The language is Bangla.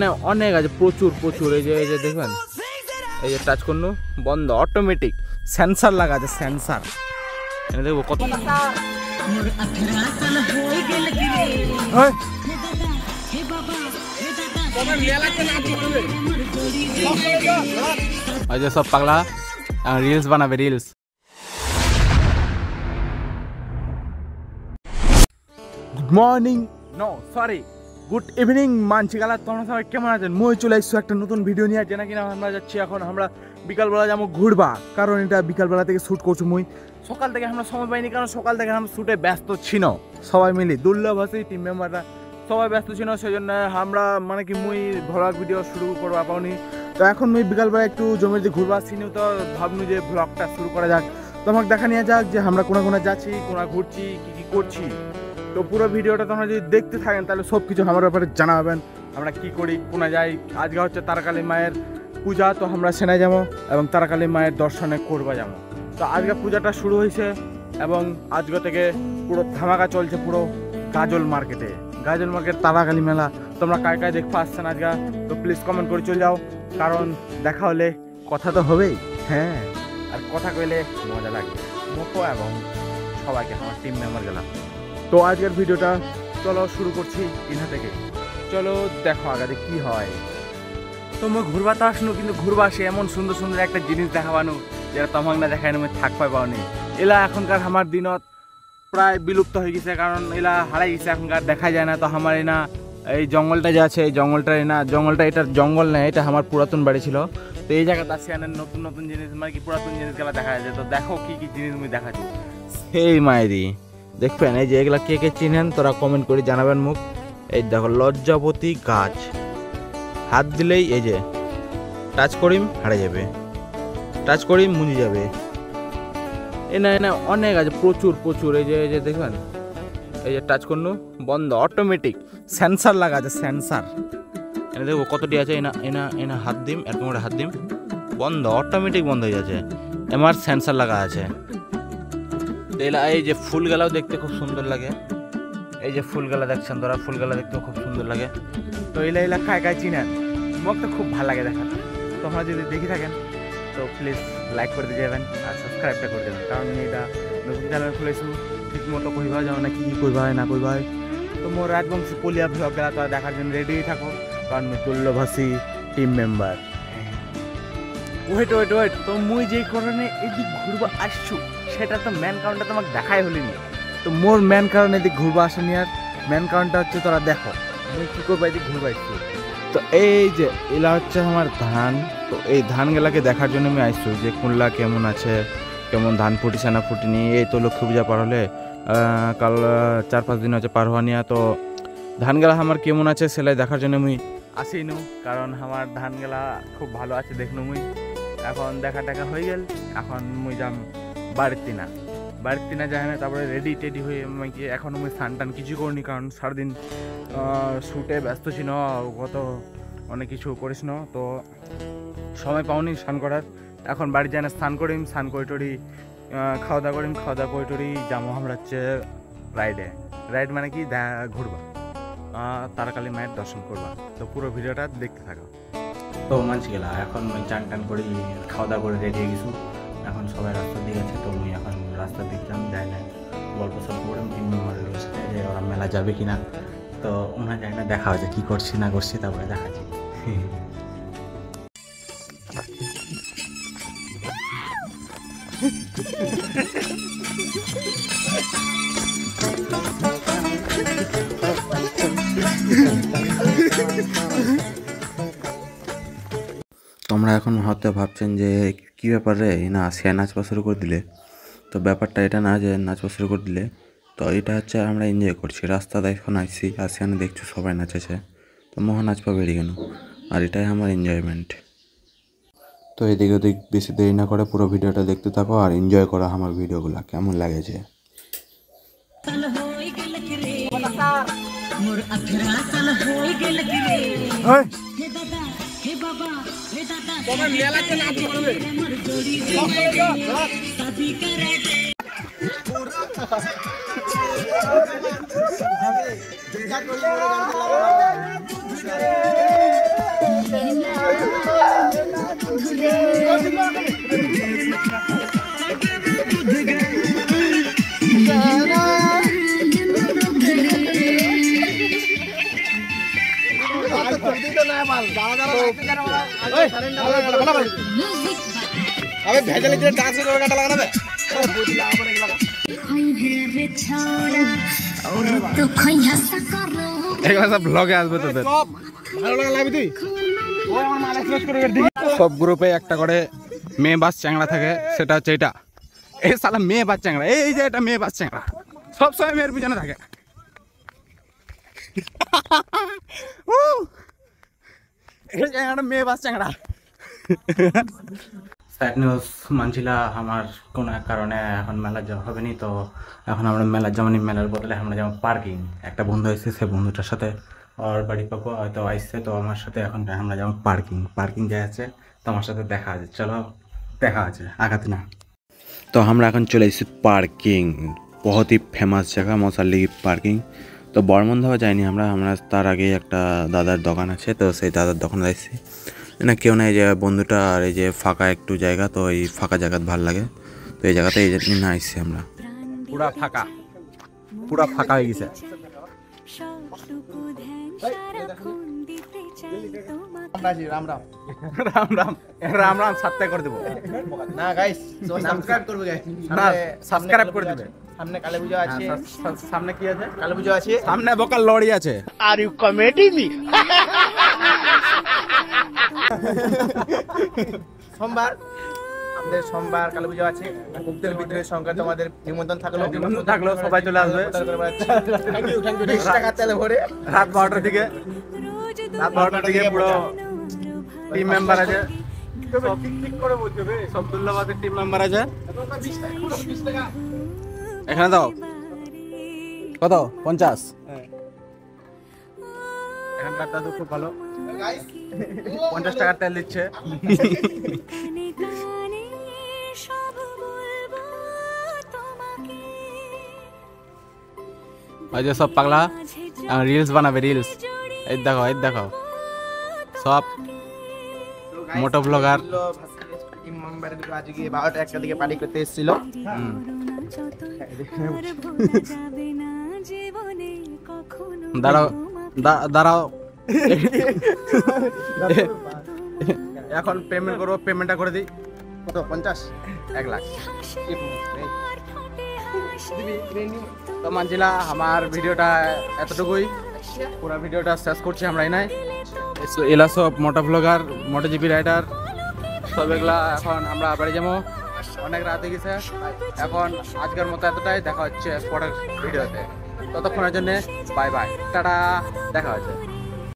না অনেক আছে, প্রচুর প্রচুর। এই যে দেখবেন, এই যে টাচ করলো বন্ধ, অটোমেটিক সেন্সার লাগা আছে, সেন্সার। এনে দেখবো কত সব পাগলা রিলস বানাবে, reels. Good morning, no sorry, good evening মানছিগালা। তোমরা সবাই কেমন আছেন? মই চলে এসেছি একটা নতুন ভিডিও নিয়ে, যে নাকি আমরা যাচ্ছি এখন আমরা বিকালবেলা যাবো ঘুরবা। কারণ এটা বিকালবেলা থেকে শ্যুট করছি মুই। সকাল থেকে আমরা সময় পাইনি, কারণ সকাল থেকে আমরা শ্যুটে ব্যস্ত ছিল সবাই মিলে, দুর্লভ আছে টিম মেম্বাররা সবাই ব্যস্ত ছিল। সেই জন্য আমরা মানে কি মুই ভ্লগ ভিডিও শুরু করবা পাওনি। তো এখন মুই বিকালবেলা একটু জমিতে ঘুরবা আসছিনি, তো ভাবনু যে ভ্লগটা শুরু করা যাক। তো আমাকে দেখা নিয়ে যাক যে আমরা কোনা কোনা যাচ্ছি, কোনা ঘুরছি, কি কি করছি। তো পুরো ভিডিওটা তোমরা যদি দেখতে থাকেন তাহলে সব কিছু আমার ব্যাপারে জানাবেন, আমরা কি করি, কোনা যাই। আজকে হচ্ছে তারাকালী মায়ের পূজা, তো আমরা সেনায় যাবো এবং তারাকালী মায়ের দর্শনে করবা যাবো। তো আজকে পূজাটা শুরু হয়েছে এবং আজকে থেকে পুরো ধামাকা চলছে পুরো গাজল মার্কেটে। গাজল মার্কেট তারাকালী মেলা। তোমরা কায় কায় দেখতে আসছেন আজকে, তো প্লিজ কমেন্ট করে চলে যাও, কারণ দেখা হলে কথা তো হবেই। হ্যাঁ, আর কথা কইলে মজা লাগে মতো এবং সবাইকে, আমার টিম মেম্বার গেলাম। তো আজকের ভিডিওটা চলো শুরু করছি ইনহা থেকে। চলো দেখো আগে কি হয়। তো মই ঘুরবা তো আসনু, কিন্তু ঘুরবা আসে এমন সুন্দর সুন্দর একটা জিনিস দেখাবানো যেটা তোমাকে না দেখায় আমি থাক পাই পাওনি। এলা এখনকার আমার দিনত প্রায় বিলুপ্ত হয়ে গেছে, কারণ এলা হারাই গেছে, এখনকার দেখা যায় না। তো আমার না এই জঙ্গলটা যে আছে, এই জঙ্গলটা না, জঙ্গলটা এটা জঙ্গল নেই, এটা আমার পুরাতন বাড়ি ছিল। তো এই জায়গাটা আসি আনে নতুন নতুন জিনিস, মানে কি পুরাতন জিনিসগুলো দেখা যায়। তো দেখো কি কি জিনিস আমি দেখাচ্ছি সেই মায়েরি দেখবেন। এই যে এগুলা কে কে চিনেন তোরা কমেন্ট করে জানাবেন মুখ। এই দেখো লজ্জাবতী গাছ, হাত দিলেই এই যে টাচ করিম হারে যাবে, টাচ করিম মুঞ্জি যাবে। এনা এনা অনেক আছে, প্রচুর প্রচুর। এই যে দেখবেন, এই যে টাচ করলো বন্ধ, অটোমেটিক সেন্সার লাগা আছে, সেন্সার। এনে দেখবো কতটি আছে। এনা এনা এনা হাত দিম, এরকম করে হাত দিম, বন্ধ, অটোমেটিক বন্ধ হয়ে যাচ্ছে। আমার সেন্সার লাগা আছে। এই যে ফুলগুলাও দেখতে খুব সুন্দর লাগে। এই যে ফুলগুলা দেখছেন তোরা, ফুলগুলা দেখতেও খুব সুন্দর লাগে। তো এলা খায় খায় চিনেন, মোক তো খুব ভালো লাগে দেখাতে। তোমরা যদি দেখে থাকেন তো প্লিজ লাইক করে দিয়ে যাবেন আর সাবস্ক্রাইবটা করে দেবেন, কারণ আমি এটা নতুন চ্যানেল খুলেছি, ঠিক মতো কইবা যাও না, কী কী করবা হয় না করবা হয়। তো মোর রাজবংশী পলিয়া ভ্লগ গেলা তো দেখার জন্য রেডি থাকো, কারণ আমি তুল্যভাষী team member. Wait wait wait, তো মুই যেই কারণে এদিক ঘুরবা আসছু সেটা তো মেন কারণটা তোমাকে দেখাই হলিনি। তো মোর মেন কারণ এদিক ঘুরবা আসেনি, আর মেন কারণটা হচ্ছে তোরা দেখো মুই কী করবো এদিক ঘুরবা আসছি। তো এই যে এলা হচ্ছে আমার ধান। তো এই ধানগুলাকে দেখার জন্য আমি আসছি যে কোনলা কেমন আছে, কেমন ধান ফুটিছে না ফুটিনি। এই তো লক্ষ্মী পূজা পার হলে কাল 4-5 দিন হচ্ছে পার হওয়া নিয়ে। তো ধানগুলা আমার কেমন আছে সেলাই দেখার জন্য আমি আসিনু, কারণ আমার ধানগুলা খুব ভালো আছে দেখনু মুই। এখন দেখা টাকা হয়ে গেল, এখন মুই যাম বাড়িতে না যায় না। তারপরে রেডি টেডি হয়ে কি এখন আমি স্নান টান কিছু করিনি, কারণ সারাদিন শ্যুটে ব্যস্ত ছিল, কত অনেক কিছু করিস না, তো সময় পাওনি স্নান করার। এখন বাড়ি যায় না, স্নান করিম, স্নান করে টরি খাওয়া দাওয়া করিম, খাওয়া দাওয়া করে টরি যাবো আমরা হচ্ছে রাইড মানে কি ঘুরবা, তারাকালী মায়ের দর্শন করবা। তো পুরো ভিডিওটা দেখতে থাকো। তো মানছি গেলা, এখন আমি চান টান করি, খাওয়া দাওয়া করে রেডি হয়ে গেছি। এখন সবাই রাস্তার দিকে আছে, তো আমি এখন রাস্তার দিকে আমি যাই না, গল্প সল্প করে মেমোরিয়ালের সাথে যে ওরা মেলা যাবে কিনা। তো ওনার যাই না, দেখা হয়েছে কী করছি না করছি, তারপরে দেখাচ্ছি। তোমরা এখন হয়তো ভাবছেন যে কী ব্যাপারে না আসিয়া নাচবা শুরু করে দিলে। তো ব্যাপারটা এটা না যে নাচবা শুরু করে দিলে, তো এটা হচ্ছে আমরা এনজয় করছি। রাস্তাতে এখন আসছি, আসিয়ানে দেখছো সবাই নাচেছে, তো মহা নাচবা বেরিয়ে গেল, আর এটাই আমার এনজয়মেন্ট। তো এদিকে ওদিক বেশি দেরি না করে পুরো ভিডিওটা দেখতে থাকো আর এনজয় করো আমার ভিডিওগুলো কেমন লাগেছে। अबे भेजले के डांस के गाना लगाना बे এগুলা সব ব্লগে আসবে তোদের ভালো লাগা লাগবে তুই ও আমার মাল এক্সপ্রেস করে দিই সব গ্রুপে একটা করে মেয়ে বাস চ্যাংড়া থাকে সেটা হচ্ছে এটা এই শালা মেয়ে বাস চ্যাংড়া এই যে এটা মেয়ে বাস চ্যাংড়া সব সময় মেয়ের পিছনে থাকে এই চ্যাংড়া মেয়ে বাস চ্যাংড়া স্যাড নিউজ মানছিলা আমার কোনো এক কারণে এখন মেলা যাওয়া হবে নি তো এখন আমরা মেলা যাওয়ানি মেলার বদলে আমরা যাবো পার্কিং একটা বন্ধু এসেছে সে বন্ধুটার সাথে ওর বাড়ি পাবো হয়তো আসছে তো আমার সাথে এখন আমরা যাবো পার্কিং যাই আছে তো আমার সাথে দেখা আছে চলো দেখা আছে আগাতে না तो আমরা এখন চলে এসেছি পার্কিং बहुत ही फेमस जगह मौसाली पार्किंग तो बर्मनधावा जाइनी আমরা তার আগে একটা দাদার দোকান আছে তো সেই দাদার দোকানে যাচ্ছি না কেউ না এই যে বন্ধুটা আর এই যে ফাঁকা একটু জায়গা তো এই ফাঁকা জায়গা ভালো লাগে তো এই জায়গাতে এই জন্য না আসছি আমরা পুরা ফাঁকা হয়ে গেছে রাম রাম রাম রাম রাম রাম সাবস্ক্রাইব করে দেব না গাইস সাবস্ক্রাইব করবে গাইস না সাবস্ক্রাইব করে দিবে সামনে কালী পূজা আছে সামনে কি আছে কালী পূজা আছে সামনে বকাল লড়ি আছে আর ইউ কমেডি মি সোমবার আমাদের সোমবার কালী পূজা আছে গুপ্তের বিদ্রোহের সংখ্যা তোমাদের নিমন্ত্রণ থাকলো সবাই চলে আসবে থ্যাংক ইউ 20 টাকা তেলে ভরে রাত 12টার দিকে পুরো টিম মেম্বার আছে সব ঠিক করে বলতে হবে সব দুল্লাবাদের টিম মেম্বার আছে এখানে দাও কত 50 এখানকার দাদু খুব ভালো 50 টাকার তেল দিচ্ছে ওই যে সব পাগলা রিলস বানাবে রিলস এই দেখো সব মোটো ব্লগার টিম মেম্বার দুটো আজকে 12টা একটা দিকে পার্টি করতে এসেছিল দাঁড়াও এখন পেমেন্ট করবো পেমেন্টটা করে দিই কত 50 1 লাখ তো মানছিলা আমার ভিডিওটা এতটুকুই পুরো ভিডিওটা শেষ করছি আমরা নাই এলা সব মোটো ব্লগার মোটো জিপি রাইডার সব এগুলা এখন আমরা বাড়ি যাবো অনেক রাত হয়ে গেছে এখন আজকের মতো এতটাই দেখা হচ্ছে পরের ভিডিওতে ততক্ষণের জন্য বাই বাই টাটা দেখা হচ্ছে